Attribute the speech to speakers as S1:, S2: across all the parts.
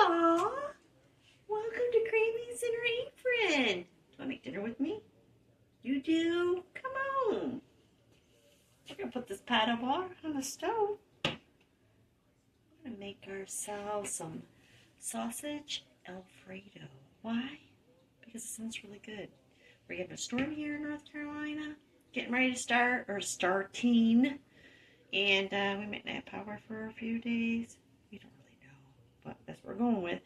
S1: Aw, welcome to Cravings and her apron. Do you want to make dinner with me? You do? Come on. We're going to put this pot of water on the stove. We're going to make ourselves some sausage Alfredo. Why? Because it sounds really good. We're getting a storm here in North Carolina. Getting ready to start, or starting. And we might not have power for a few days. We don't really know, but that's what we're going with.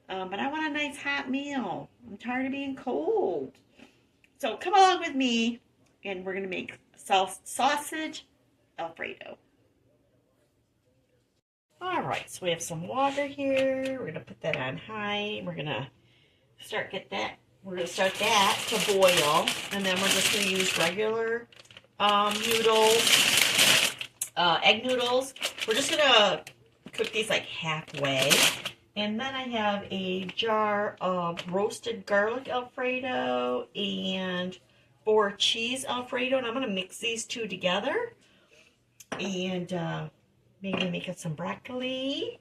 S1: But I want a nice hot meal. I'm tired of being cold. So come along with me, and we're going to make sausage Alfredo. All right, so we have some water here. We're going to put that on high. We're going to start that to boil, and then we're just going to use regular noodles, egg noodles. We're just going to cook these like halfway. And then I have a jar of roasted garlic Alfredo and 4 cheese Alfredo, and I'm going to mix these two together. And maybe make it some broccoli.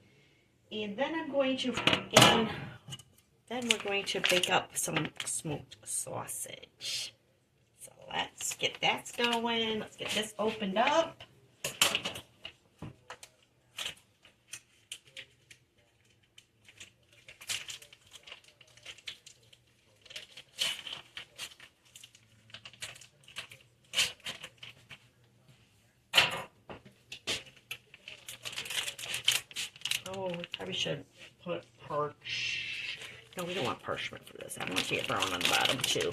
S1: And then we're going to bake up some smoked sausage. So let's get that going. Let's get this opened up. Oh, we probably should put No, we don't want parchment for this. I want to get brown on the bottom too.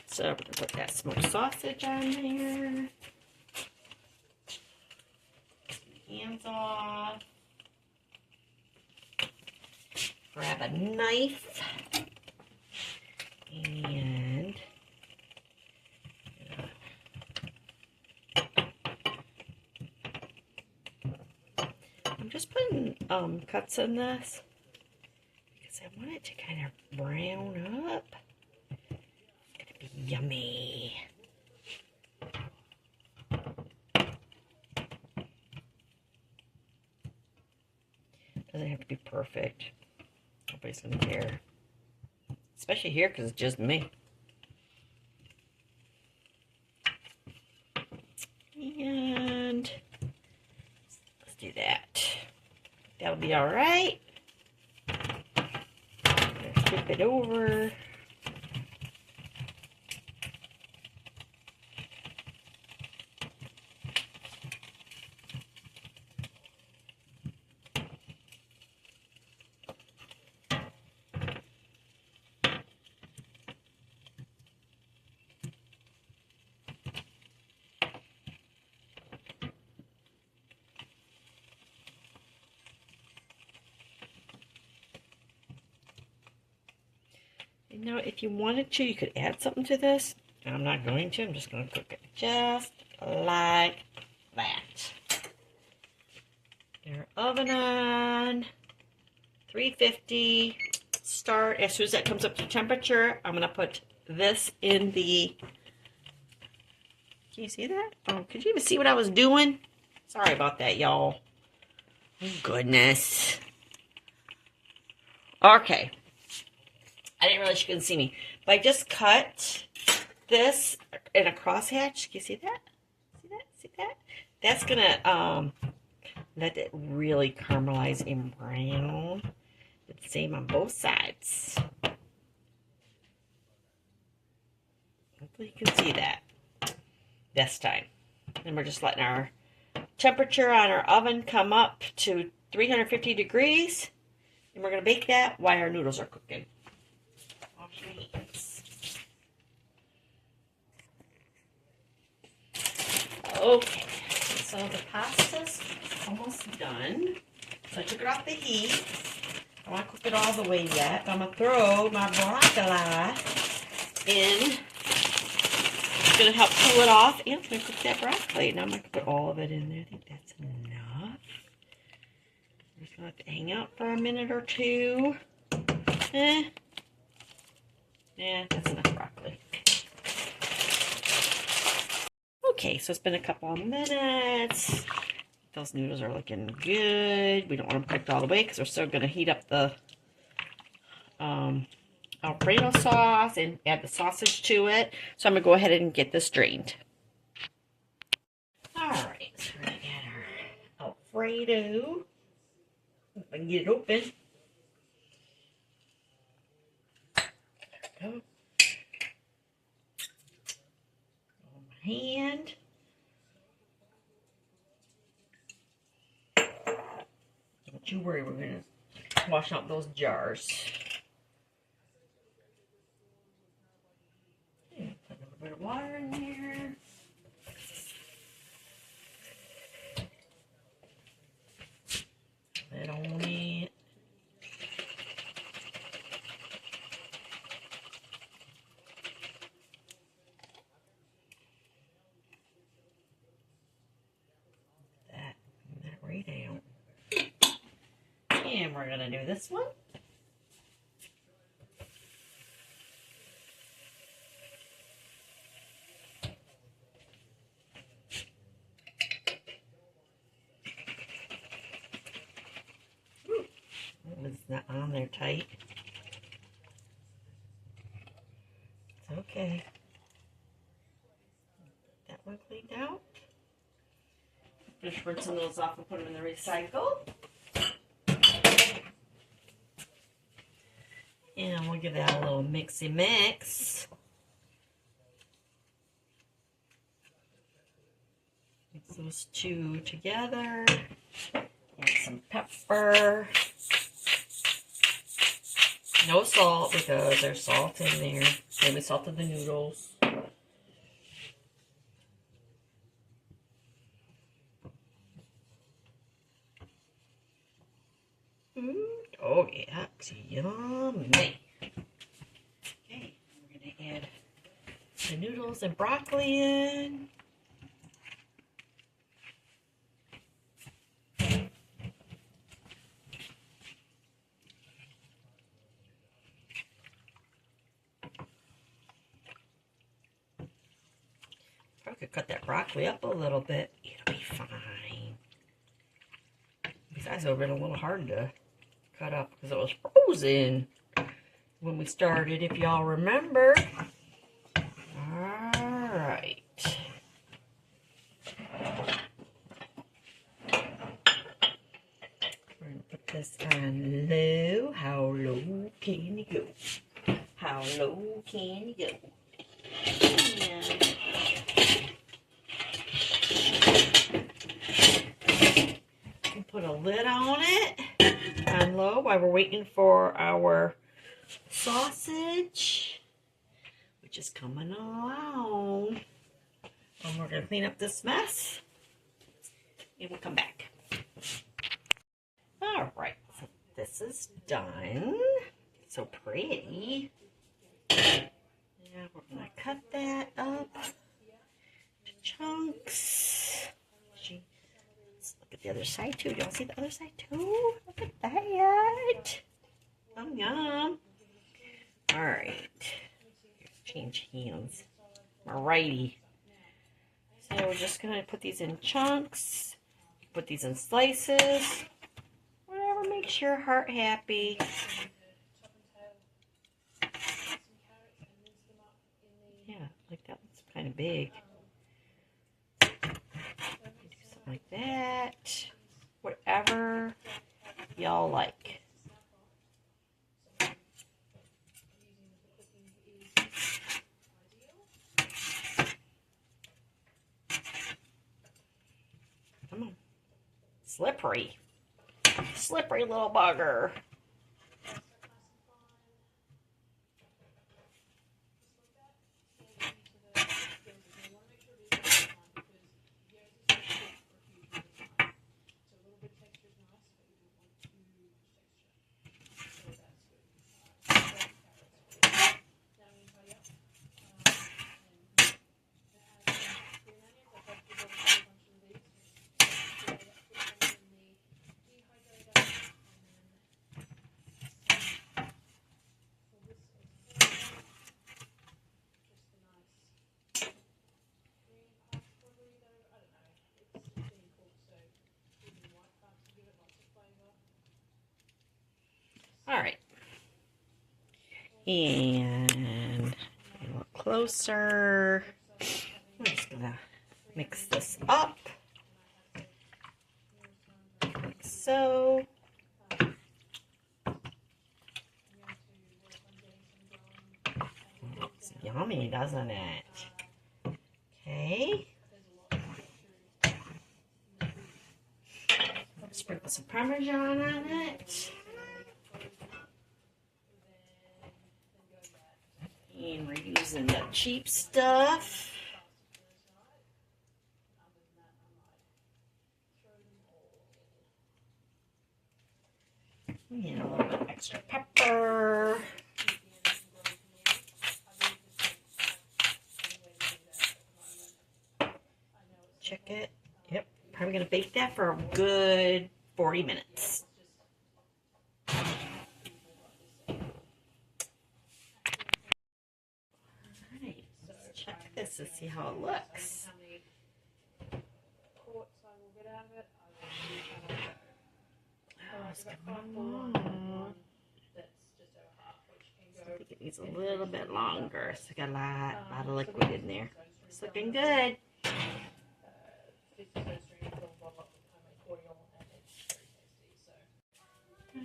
S1: So we're going to put that smoked sausage on there. Hands off. Grab a knife. And I'm just putting cuts in this because I want it to kind of brown up. It's going to be yummy. Doesn't have to be perfect. Nobody's going to care. Especially here because it's just me. And let's do that. That'll be all right. Flip it over. You know, if you wanted to, you could add something to this. I'm not going to. I'm just going to cook it just like that. Get our oven on. 350. Start. As soon as that comes up to temperature, I'm going to put this in the... Can you see that? Oh, could you even see what I was doing? Sorry about that, y'all. Oh, goodness. Okay. I didn't realize you couldn't see me. But I just cut this in a crosshatch. Can you see that? See that? See that? That's going to let it really caramelize and brown. The same on both sides. Hopefully you can see that this time. And we're just letting our temperature on our oven come up to 350 degrees. And we're going to bake that while our noodles are cooking. Okay, so the pasta's almost done. So I took it off the heat. I don't want to cook it all the way yet. I'm going to throw my broccoli in. It's going to help cool it off. And I'm going to cook that broccoli. Now I'm going to put all of it in there. I think that's enough. I'm just going to let it hang out for a minute or two. Yeah, that's enough broccoli. Okay, so it's been a couple of minutes. Those noodles are looking good. We don't want them cooked all the way because we're still going to heat up the Alfredo sauce and add the sausage to it. So I'm going to go ahead and get this drained. Alright, so we're going to add our Alfredo. If I can get it open. There we go. On my hand. Don't you worry, we're going to wash out those jars. Okay, put a little bit of water in there. Lid on it. That right out. And we're going to do this one. It's not on there tight. It's okay. That one cleaned out. Finish rinsing those off and put them in the recycle. And we'll give that a little mixy mix. Mix those two together. Add some pepper. No salt because there's salt in there. And we salted the noodles. Oh yeah, it's yummy. Okay, we're gonna add the noodles and broccoli in. I could cut that broccoli up a little bit. It'll be fine. Besides, it would have been a little hard to cut up because it was frozen when we started, if y'all remember. Alright. We're going to put this on low. How low can you go? How low can you go? And put a lid on it on low while we're waiting for our sausage, which is coming along. And we're going to clean up this mess and we'll come back. Alright, so this is done. So pretty. Now we're going to cut that up to chunks. Let's look at the other side too. Do y'all see the other side too? Look at that. Yum yum. Alright. Change hands. Alrighty. So we're just going to put these in chunks. Put these in slices. Whatever makes your heart happy. Yeah, like that one's kind of big. Do something like that. Whatever y'all like. Come on. Slippery. Slippery little bugger. All right. And a little closer. I'm just gonna mix this up. Like so. It's yummy, doesn't it? Okay. Sprinkle some Parmesan on it. And we're using the cheap stuff. And a little bit extra pepper. Check it. Yep. Probably going to bake that for a good 40 minutes. Alright. Let's check this and see how it looks. Oh, it's coming along. I think it needs a little bit longer. So I got a lot of liquid in there. It's looking good.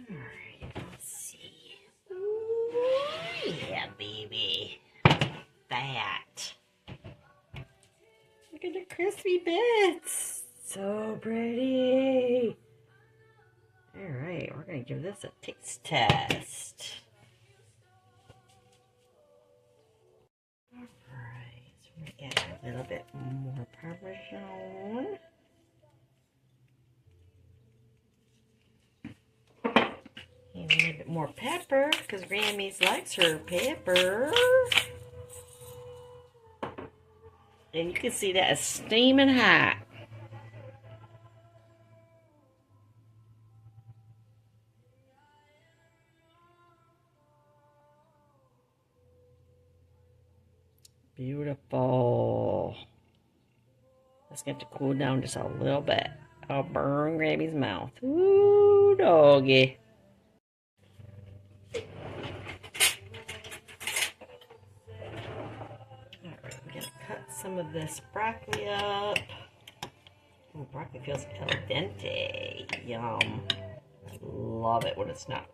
S1: Alright, let's see. Ooh, yeah, baby. That. Look at the crispy bits. So pretty. Alright, we're going to give this a taste test. Alright, so we're going to add a little bit more Parmesan. And a little bit more pepper, because Grammys likes her pepper. And you can see that it's steaming hot. Beautiful. Let's get to cool down just a little bit. I'll burn Grammy's mouth. Ooh, doggy. Alright, we're going to cut some of this broccoli up. Oh, broccoli feels al dente. Yum. Love it when it's not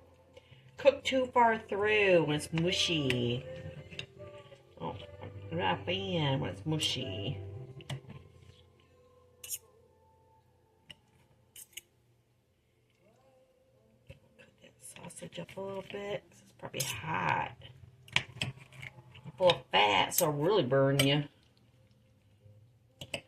S1: cooked too far through, when it's mushy. Oh, I'm not a fan when it's mushy. Cook that sausage up a little bit. It's probably hot. Full of fat, so it'll really burn you. Okay.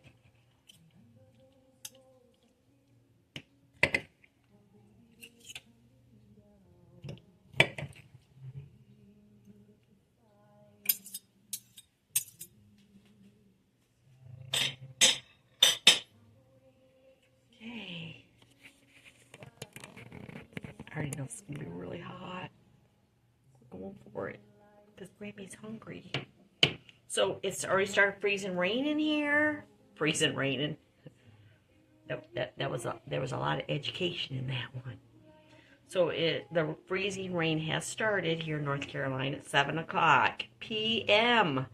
S1: I already know it's gonna be really hot. We're going for it because Grammy's hungry. So it's already started freezing rain in here. Freezing raining. There was a lot of education in that one. So the freezing rain has started here in North Carolina at 7 o'clock p.m.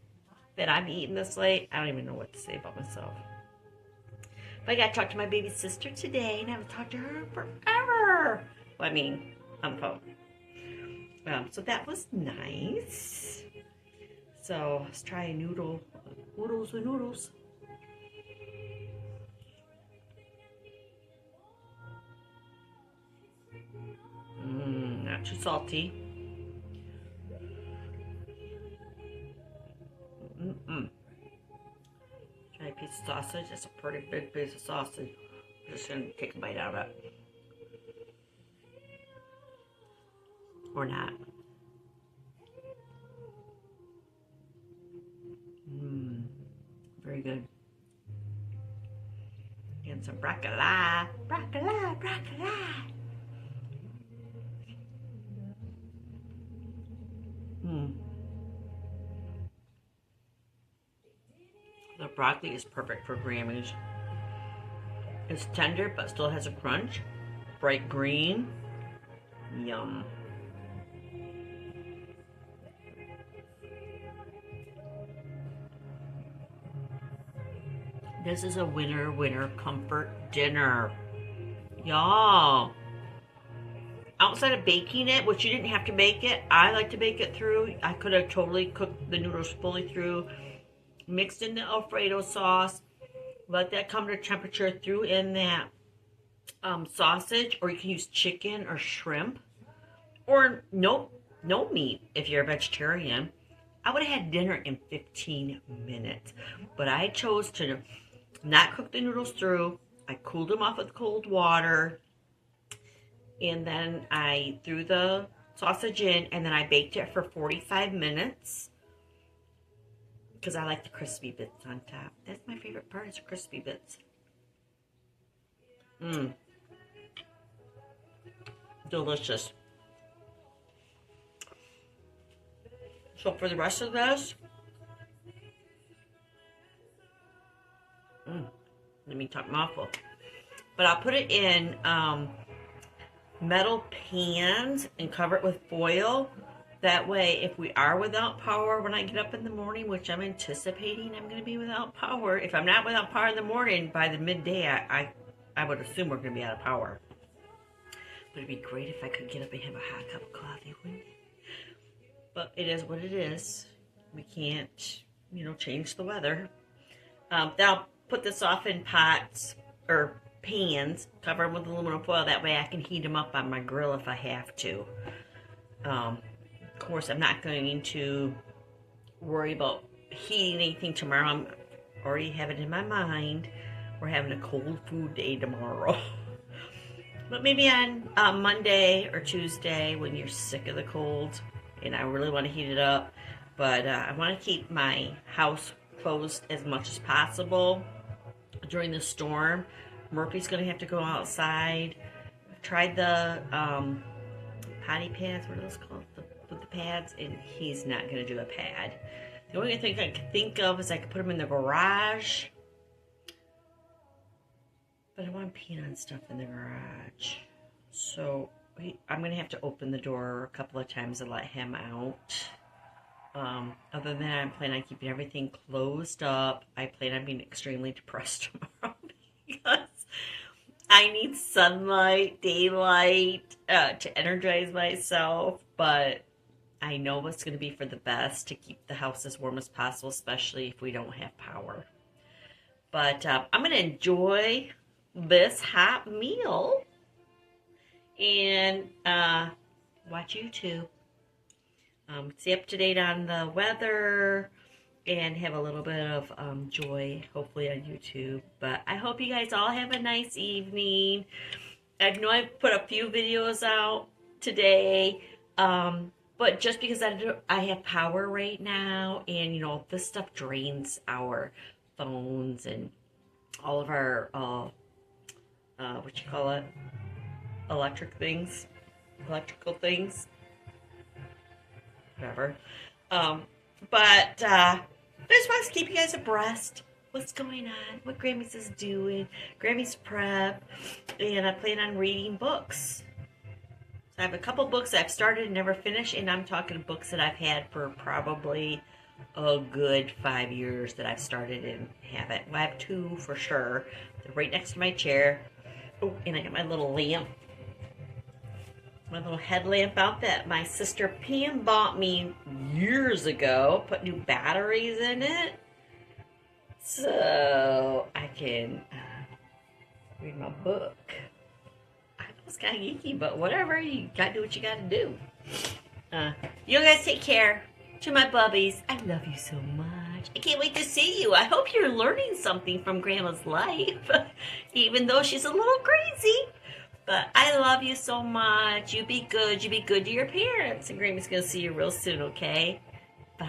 S1: That I'm eating this late. I don't even know what to say about myself. But I got to talk to my baby sister today, and I haven't talked to her in forever. Well, I mean, on the phone. So that was nice. So let's try a noodles with noodles. Not too salty. Try a piece of sausage. That's a pretty big piece of sausage. I'm just gonna take a bite out of it. Or not. Very good. And some broccoli. Broccoli, broccoli. The broccoli is perfect for Grammys. It's tender, but still has a crunch. Bright green. Yum. This is a winner comfort dinner. Y'all. Outside of baking it, which you didn't have to bake it, I like to bake it through. I could have totally cooked the noodles fully through, mixed in the Alfredo sauce, let that come to temperature, threw in that sausage, or you can use chicken or shrimp, or no meat if you're a vegetarian. I would have had dinner in 15 minutes, but I chose to not cook the noodles through. I cooled them off with cold water, and then I threw the sausage in, and then I baked it for 45 minutes because I like the crispy bits on top. That's my favorite part, is the crispy bits. Delicious. So for the rest of this, let me talk mouthful. But I'll put it in metal pans and cover it with foil. That way, if we are without power when I get up in the morning, which I'm anticipating I'm going to be without power. If I'm not without power in the morning, by the midday, I would assume we're going to be out of power. But it'd be great if I could get up and have a hot cup of coffee, wouldn't it? But it is what it is. We can't, change the weather. Then I'll put this off in pots or pans, cover them with aluminum foil. That way I can heat them up on my grill if I have to. Of course, I'm not going to worry about heating anything tomorrow. I'm already have it in my mind. We're having a cold food day tomorrow. But maybe on Monday or Tuesday when you're sick of the cold and I really want to heat it up. But I want to keep my house closed as much as possible during the storm. Murphy's going to have to go outside. I've tried the potty pads, what are those called? With the pads, and he's not going to do a pad. The only thing I can think of is I could put him in the garage. But I want to pee on stuff in the garage. So I'm going to have to open the door a couple of times to let him out. Other than that, I'm planning on keeping everything closed up. I plan on being extremely depressed tomorrow because I need sunlight, daylight to energize myself. But I know it's going to be for the best to keep the house as warm as possible, especially if we don't have power. But I'm going to enjoy this hot meal and watch YouTube. Stay up to date on the weather and have a little bit of joy, hopefully, on YouTube. But I hope you guys all have a nice evening. I know I've put a few videos out today, but just because I have power right now, and this stuff drains our phones and all of our electrical things, whatever. But I just want to keep you guys abreast. What's going on? What Grammy's is doing? Grammy's prep, and I plan on reading books. So I have a couple books I've started and never finished, and I'm talking books that I've had for probably a good 5 years that I've started and haven't. Well, I have 2 for sure. They're right next to my chair. Oh, and I got my little lamp. My little headlamp out that my sister Pam bought me years ago. Put new batteries in it. So I can read my book. I know it's kind of geeky, but whatever. You got to do what you got to do. You guys take care. To my bubbies, I love you so much. I can't wait to see you. I hope you're learning something from Grandma's life, even though she's a little crazy. But I love you so much. You be good. You be good to your parents. And Grandma's going to see you real soon, okay? Bye.